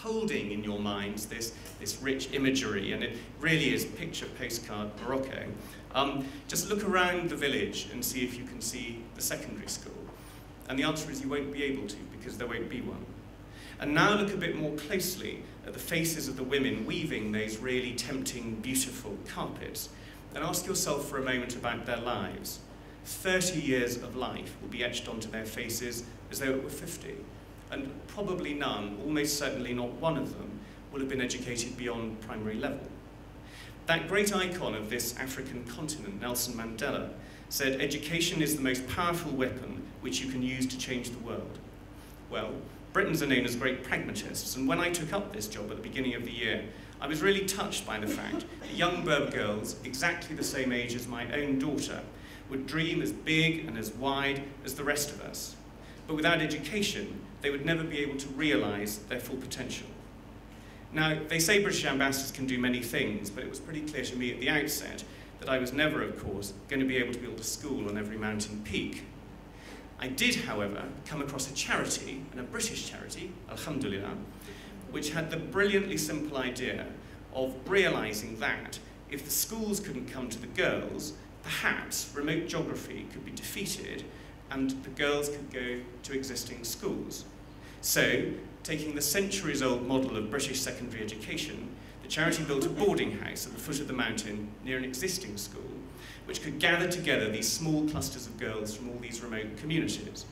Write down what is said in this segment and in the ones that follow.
holding in your minds this rich imagery, and it really is picture postcard Morocco. Just look around the village and see if you can see the secondary school. And the answer is you won't be able to, because there won't be one. And now look a bit more closely at the faces of the women weaving those really tempting, beautiful carpets, and ask yourself for a moment about their lives. 30 years of life will be etched onto their faces as though it were 50. And probably none, almost certainly not one of them, will have been educated beyond primary level. That great icon of this African continent, Nelson Mandela, said education is the most powerful weapon which you can use to change the world. Well, Britons are known as great pragmatists, and when I took up this job at the beginning of the year, I was really touched by the fact that young Berber girls, exactly the same age as my own daughter, would dream as big and as wide as the rest of us. But without education, they would never be able to realise their full potential. Now, they say British ambassadors can do many things, but it was pretty clear to me at the outset that I was never, of course, going to be able to build a school on every mountain peak. I did, however, come across a charity, and a British charity, alhamdulillah, which had the brilliantly simple idea of realising that if the schools couldn't come to the girls, perhaps remote geography could be defeated and the girls could go to existing schools. So, taking the centuries-old model of British secondary education, the charity built a boarding house at the foot of the mountain near an existing school, which could gather together these small clusters of girls from all these remote communities.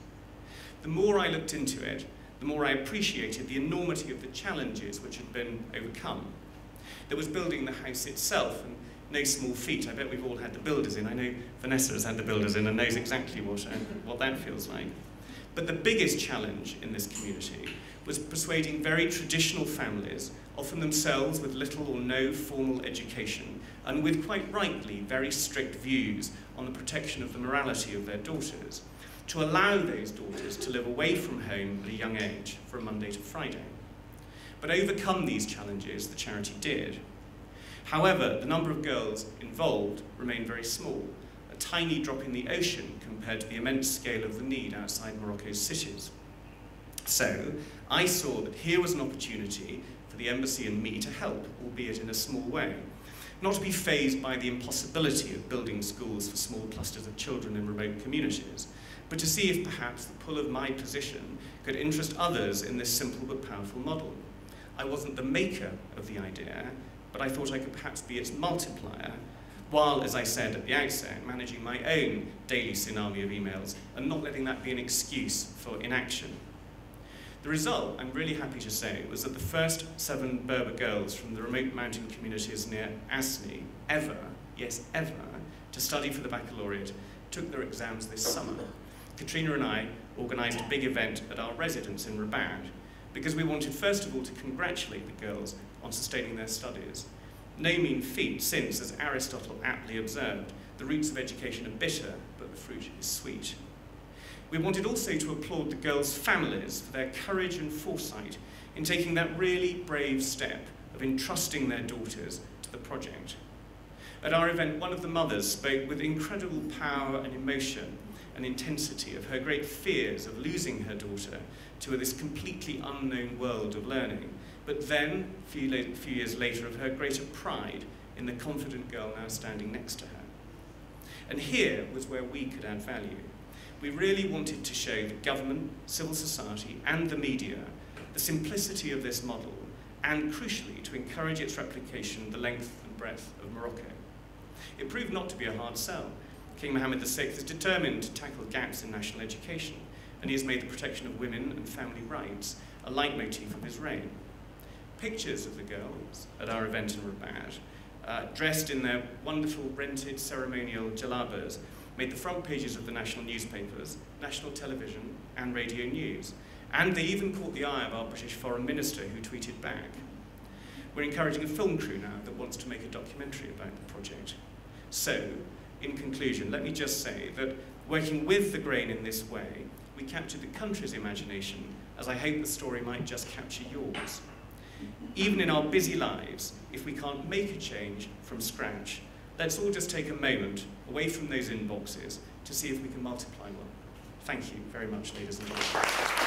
The more I looked into it, the more I appreciated the enormity of the challenges which had been overcome. There was building the house itself, and no small feat. I bet we've all had the builders in. I know Vanessa has had the builders in and knows exactly what that feels like. But the biggest challenge in this community was persuading very traditional families, often themselves with little or no formal education, and with, quite rightly, very strict views on the protection of the morality of their daughters, to allow those daughters to live away from home at a young age, from Monday to Friday. But overcome these challenges, the charity did. However, the number of girls involved remained very small, a tiny drop in the ocean compared to the immense scale of the need outside Morocco's cities. So, I saw that here was an opportunity for the embassy and me to help, albeit in a small way. Not to be fazed by the impossibility of building schools for small clusters of children in remote communities, but to see if perhaps the pull of my position could interest others in this simple but powerful model. I wasn't the maker of the idea, but I thought I could perhaps be its multiplier, while, as I said at the outset, managing my own daily tsunami of emails and not letting that be an excuse for inaction. The result, I'm really happy to say, was that the first 7 Berber girls from the remote mountain communities near Asni ever, yes ever, to study for the baccalaureate took their exams this summer. Katrina and I organised a big event at our residence in Rabat because we wanted first of all to congratulate the girls on sustaining their studies. No mean feat since, as Aristotle aptly observed, the roots of education are bitter, but the fruit is sweet. We wanted also to applaud the girls' families for their courage and foresight in taking that really brave step of entrusting their daughters to the project. At our event, one of the mothers spoke with incredible power and emotion and intensity of her great fears of losing her daughter to this completely unknown world of learning, but then, a few years later, of her greater pride in the confident girl now standing next to her. And here was where we could add value. We really wanted to show the government, civil society, and the media the simplicity of this model, and crucially, to encourage its replication the length and breadth of Morocco. It proved not to be a hard sell. King Mohammed VI is determined to tackle gaps in national education, and he has made the protection of women and family rights a leitmotif of his reign. Pictures of the girls at our event in Rabat, dressed in their wonderful rented ceremonial jalabas, made the front pages of the national newspapers, national television, and radio news. And they even caught the eye of our British Foreign Minister, who tweeted back. We're encouraging a film crew now that wants to make a documentary about the project. So, in conclusion, let me just say that working with the grain in this way, we captured the country's imagination, as I hope the story might just capture yours. Even in our busy lives, if we can't make a change from scratch, let's all just take a moment away from those inboxes to see if we can multiply one. Thank you very much, ladies and gentlemen.